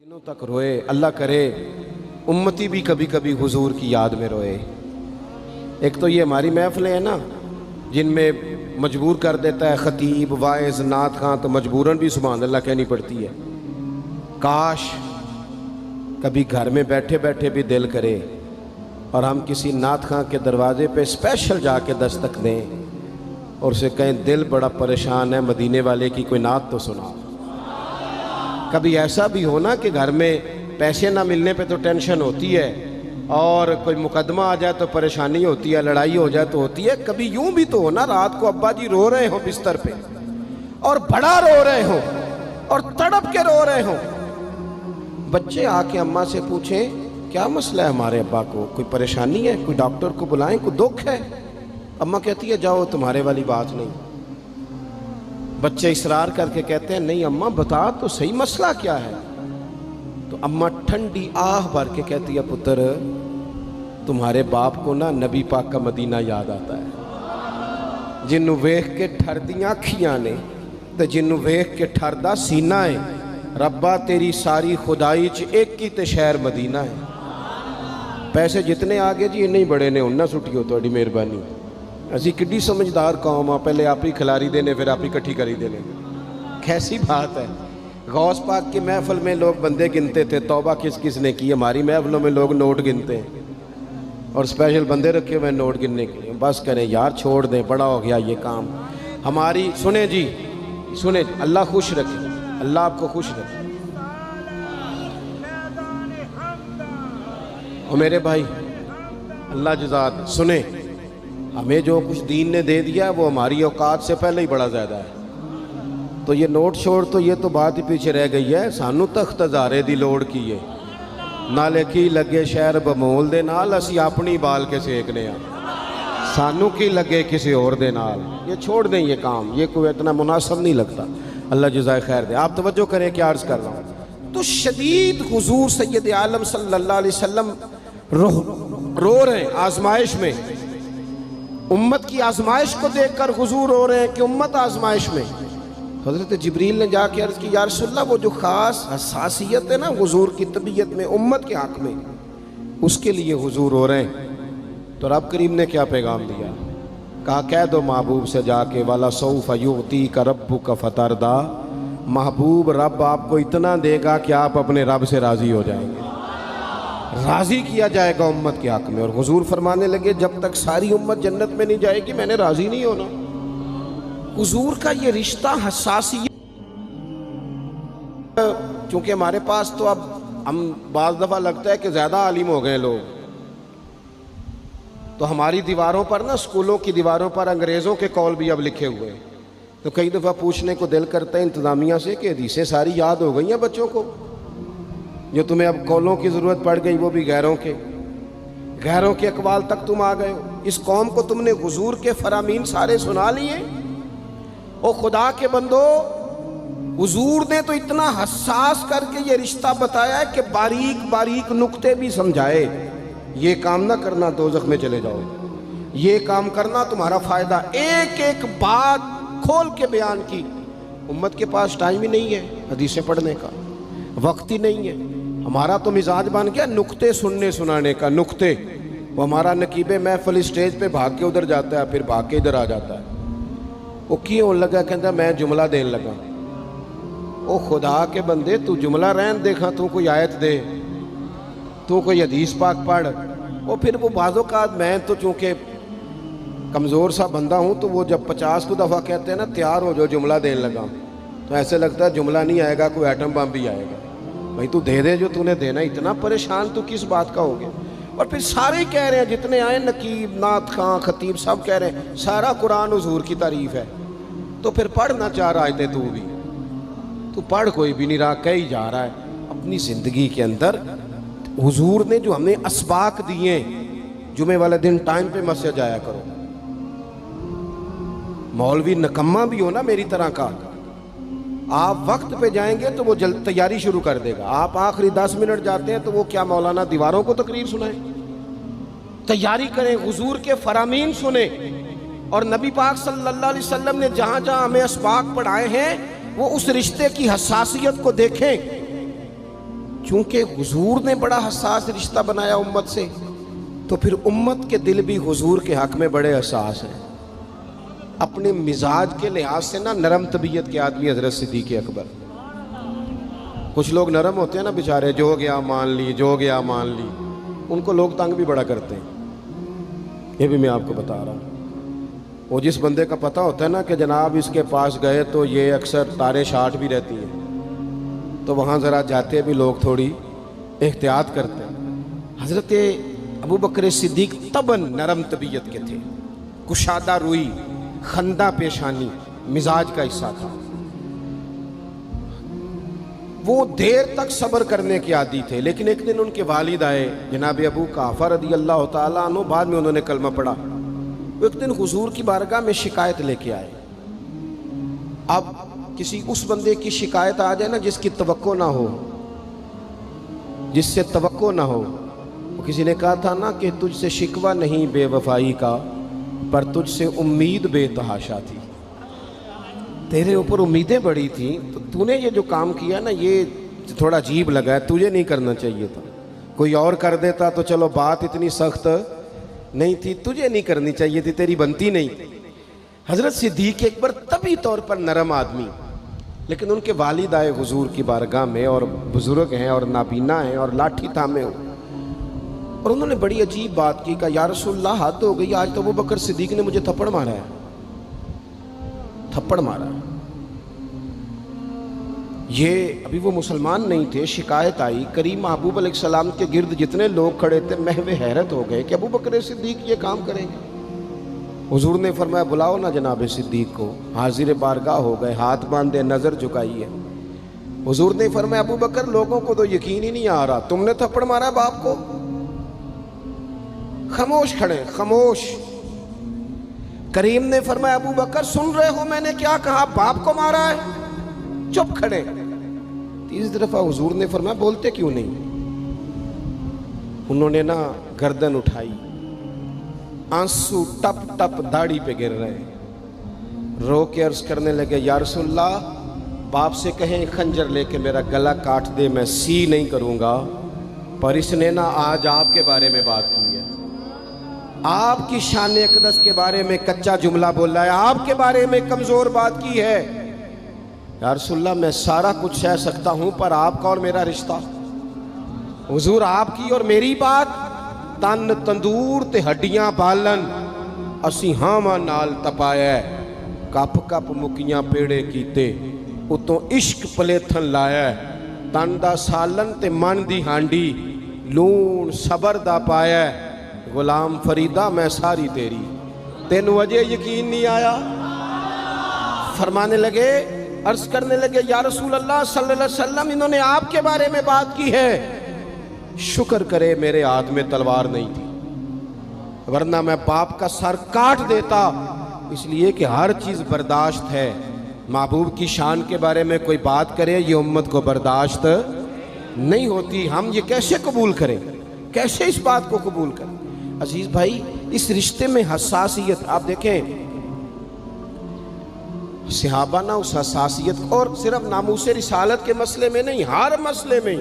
दिनों तक रोए। अल्लाह करे उम्मती भी कभी कभी हुजूर की याद में रोए। एक तो ये हमारी महफिलें हैं ना जिनमें मजबूर कर देता है ख़तीब वाइज़ नात खां, तो मजबूरन भी सुभान अल्लाह कहनी पड़ती है। काश कभी घर में बैठे बैठे भी दिल करे और हम किसी नात खां के दरवाजे पे स्पेशल जाके दस्तक दें और उसे कहें दिल बड़ा परेशान है, मदीने वाले की कोई नात तो सुना। कभी ऐसा भी हो ना कि घर में पैसे ना मिलने पे तो टेंशन होती है और कोई मुकदमा आ जाए तो परेशानी होती है, लड़ाई हो जाए तो होती है। कभी यूं भी तो हो ना रात को अब्बा जी रो रहे हो बिस्तर पे और बड़ा रो रहे हो और तड़प के रो रहे हो, बच्चे आके अम्मा से पूछें क्या मसला है हमारे अब्बा को, कोई परेशानी है, कोई डॉक्टर को बुलाएं, कोई दुख है। अम्मा कहती है जाओ तुम्हारे वाली बात नहीं। बच्चे इसरार करके कहते हैं नहीं अम्मा बता तो सही मसला क्या है। तो अम्मा ठंडी आह भर के कहती है पुत्र तुम्हारे बाप को ना नबी पाक का मदीना याद आता है, जिन्नू वेख के ठरदियां अखियां ने ते जिन्नू वेख के ठरदा सीना है। रब्बा तेरी सारी खुदाई च एक ही ते शहर मदीना है। पैसे जितने आगे जी इन्ने ही बड़े ने उन्ना सुटियो थोड़ी मेहरबानी। असी किड्डी समझदार कौम आ, पहले आप ही खिलारी देने फिर आप ही इकट्ठी करी देने। कैसी बात है। गौस पाक की महफिल में लोग बंदे गिनते थे, तौबा किस किस ने की। हमारी महफिलों में लोग नोट गिनते हैं और स्पेशल बंदे रखे हुए नोट गिनने के लिए। बस करें यार, छोड़ दें, बड़ा हो गया ये काम हमारी। सुने जी सुने, अल्लाह खुश रखे, अल्लाह आपको खुश रखे। और मेरे भाई अल्लाह जज़ात सुने, हमें जो कुछ दीन ने दे दिया है वो हमारी औकात से पहले ही बड़ा ज़्यादा है। तो ये नोट छोड़ तो ये तो बात ही पीछे रह गई है। सानू तख्त हज़ारे दी लोड़ की है, नाले की लगे शहर बमोल दे नाल असी अपनी बाल के सेकने आ, सानू की लगे किसी और दे नाल। ये छोड़ दें ये काम, ये कोई इतना मुनासिब नहीं लगता। अल्लाह जज़ाए खैर दे। आप तवज्जो करें क्या अर्ज़ कर रहा हूँ। तो शदीद हुजूर सैयद आलम सल्लल्लाहु अलैहि वसल्लम रो रहे हैं आजमाइश में। उम्मत की आजमाइश को देखकर हुजूर रो रहे हैं कि उम्मत आजमाइश में। हज़रत जिब्रील ने जाके अर्ज़ की या रसूलल्लाह वो जो ख़ास हसासियत है ना हुजूर की तबीयत में उम्मत के हक़ में, उसके लिए हुजूर रो रहे हैं। तो रब करीम ने क्या पैगाम दिया, कहा कह दो महबूब से जाके वाला सौफ युअतीका रब्बुका फतरदा, महबूब रब आपको इतना देगा कि आप अपने रब से राज़ी हो जाएंगे, राज़ी किया जाएगा उम्मत के हक़ में। और हुजूर फरमाने लगे जब तक सारी उम्मत जन्नत में नहीं जाएगी मैंने राज़ी नहीं होना। हुजूर का ये रिश्ता हसासियत, चूँकि हमारे पास तो अब हम बाज़ दफ़ा लगता है कि ज़्यादा आलिम हो गए लोग, तो हमारी दीवारों पर ना, स्कूलों की दीवारों पर अंग्रेज़ों के कौल भी अब लिखे हुए हैं। तो कई दफ़ा पूछने को दिल करता है इंतज़ामिया से कि हदीसें सारी याद हो गई हैं बच्चों को, जो तुम्हें अब कौलों की ज़रूरत पड़ गई वो भी गैरों के अकवाल तक तुम आ गए हो। इस कौम को तुमने हुजूर के फरामीन सारे सुना लिए। ओ खुदा के बंदो, हुजूर ने तो इतना हसास करके ये रिश्ता बताया है कि बारीक बारीक नुक्ते भी समझाए। ये काम ना करना दोज़ख में चले जाओ, ये काम करना तुम्हारा फ़ायदा। एक एक बात खोल के बयान की। उम्मत के पास टाइम ही नहीं है हदीसें पढ़ने का, वक्त ही नहीं है। हमारा तो मिजाज बन गया नुक्ते सुनने सुनाने का। नुक्ते वो हमारा नकीबे महफिल स्टेज पे भाग के उधर जाता है, फिर भाग के इधर आ जाता है। वो क्यों लगा, कहता मैं जुमला देन लगा। ओ खुदा के बंदे तू जुमला रहन देखा, तू कोई आयत दे, तू कोई हदीस पाक पढ़। और फिर वो बाज़ों का मैं तो चूँकि कमज़ोर सा बंदा हूँ, तो वो जब 50 को दफ़ा कहते हैं ना तैयार हो जाओ जुमला देन लगा, तो ऐसे लगता है जुमला नहीं आएगा, कोई एटम बम भी आएगा। भाई तू दे दे जो तूने देना, इतना परेशान तू किस बात का हो गया। और फिर सारे कह रहे हैं जितने आए, नकीब नात खां खतीब सब कह रहे हैं सारा कुरान हुजूर की तारीफ़ है। तो फिर पढ़ना चाह रहा है तू भी, तू पढ़ कोई भी नहीं रहा, कह ही जा रहा है। अपनी ज़िंदगी के अंदर हुजूर ने जो हमें असबाक दिए, जुमे वाले दिन टाइम पे मस्जिद जाया करो। मौलवी नकम्मा भी हो ना मेरी तरह का, आप वक्त पे जाएंगे तो वो जल्द तैयारी शुरू कर देगा। आप आखिरी 10 मिनट जाते हैं तो वो क्या मौलाना दीवारों को तकरीर सुनाए। तैयारी करें, हुजूर के फरामीन सुने। और नबी पाक सल्लल्लाहु अलैहि वसल्लम ने जहाँ जहाँ हमें असबाक पढ़ाए हैं वो उस रिश्ते की हसासियत को देखें। چونکہ حضور نے بڑا حساس رشتہ بنایا امت سے، تو پھر امت کے دل بھی حضور کے حق میں بڑے حساس ہیں۔ اپنے مزاج کے لحاظ سے نا نرم طبیعت کے آدمی حضرت صدیق اکبر۔ کچھ لوگ نرم ہوتے ہیں نا بیچارے، جو گیا مان لی، جو گیا مان لی، ان کو لوگ تنگ بھی بڑا کرتے ہیں۔ یہ بھی میں آپ کو بتا رہا ہوں۔ وہ جس بندے کا پتہ ہوتا ہے نا کہ جناب اس کے پاس گئے تو یہ اکثر تاریں شاٹ بھی رہتی ہیں، تو وہاں ذرا جاتے بھی لوگ تھوڑی احتیاط کرتے ہیں۔ حضرت ابو بکر صدیق طبعاً نرم طبیعت کے تھے، کشادہ روئی، خندہ پیشانی مزاج کا حصہ تھا۔ وہ دیر تک صبر کرنے کے عادی تھے، لیکن ایک دن ان کے والد آئے جناب ابو قحافہ رضی اللہ تعالیٰ عنہ، بعد میں انہوں نے کلمہ پڑھا۔ وہ ایک دن حضور کی بارگاہ میں شکایت لے کے آئے۔ اب کسی اس بندے کی شکایت آ جائے نا جس کی توقع نہ ہو، جس سے توقع نہ ہو، کسی نے کہا تھا نا کہ تجھ سے شکوہ نہیں بے وفائی کا، پر تجھ سے امید بے تحاشا تھی۔ تیرے اوپر امیدیں بڑی تھیں، تو نے یہ جو کام کیا نا یہ تھوڑا عجیب لگا ہے، تجھے نہیں کرنا چاہیے تھا۔ کوئی اور کر دیتا تو چلو بات اتنی سخت نہیں تھی، تجھے نہیں کرنی چاہیے تھی، تیری بنتی نہیں تھی۔ حضرت صدیق اکبر طبی طور پر نرم آدمی، لیکن ان کے والد آئے حضور کی بارگاہ میں، اور بزرگ ہیں اور نابینا ہیں اور لاٹھی تھامے ہو، اور انہوں نے بڑی عجیب بات کی، کہا یا رسول اللہ حد ہو گئی، آج تو ابو بکر صدیق نے مجھے تھپڑ مارا ہے، تھپڑ مارا ہے۔ یہ ابھی وہ مسلمان نہیں تھے، شکایت آئی، کریم محبوب علیہ السلام کے گرد جتنے لوگ کھڑے تھے محو حیرت ہو گئے کہ ابو بکر صدیق یہ کام کریں گے۔ حضور نے فرمایا بلاؤ نا جناب صدیق کو، حاضر بارگاہ ہو گئے، ہاتھ باندھے، نظر جھکائی ہے۔ حضور نے فرمایا ابو بکر لوگوں کو تو یقین ہی نہیں آ رہا، تم نے تھپڑ مارا ہے باپ کو؟ خاموش کھڑے، خاموش۔ کریم نے فرمایا ابو بکر سن رہے ہو میں نے کیا کہا، باپ کو مارا ہے؟ چپ کھڑے۔ تیسری دفعہ حضور نے فرمایا بولتے کیوں نہیں؟ انہوں نے نا گردن اٹھائی، آنسو ٹپ ٹپ داڑھی پہ گر رہے، رو کے عرض کرنے لگے یا رسول اللہ باپ سے کہیں خنجر لے کے میرا گلا کاٹ دے، میں سی نہیں کروں گا، پر اس نے نا آج آپ کے بارے میں بات کی ہے، آپ کی شان اقدس کے بارے میں کچا جملہ بولا ہے، آپ کے بارے میں کمزور بات کی ہے۔ یا رسول اللہ میں سارا کچھ سہ سکتا ہوں، پر آپ کا اور میرا رشتہ، حضور آپ کی اور میری بات، تن تندور تے ہڈیاں بالن، اسی ہاواں نال تپایا، کپ کپ مکیاں پیڑے کیتے، اتوں عشق پلیتھن لایا، تن دا سالن تے من دی ہانڈی، لون صبر دا پایا، غلام فریدہ میں ساری تیری، تینوں وجہ یقین نہیں آیا؟ فرمانے لگے، عرض کرنے لگے یا رسول اللہ صلی اللہ علیہ وسلم انہوں نے آپ کے بارے میں بات کی ہے، شکر کرے میرے ہاتھ میں تلوار نہیں تھی، ورنہ میں باپ کا سر کاٹ دیتا، اس لیے کہ ہر چیز برداشت ہے، محبوب کی شان کے بارے میں کوئی بات کرے یہ امت کو برداشت نہیں ہوتی، ہم یہ کیسے قبول کریں، کیسے اس بات کو قبول کریں؟ عزیز بھائی اس رشتے میں حساسیت، آپ دیکھیں صحابہ نا اس حساسیت، اور صرف ناموس رسالت کے مسئلے میں نہیں، ہر مسئلے میں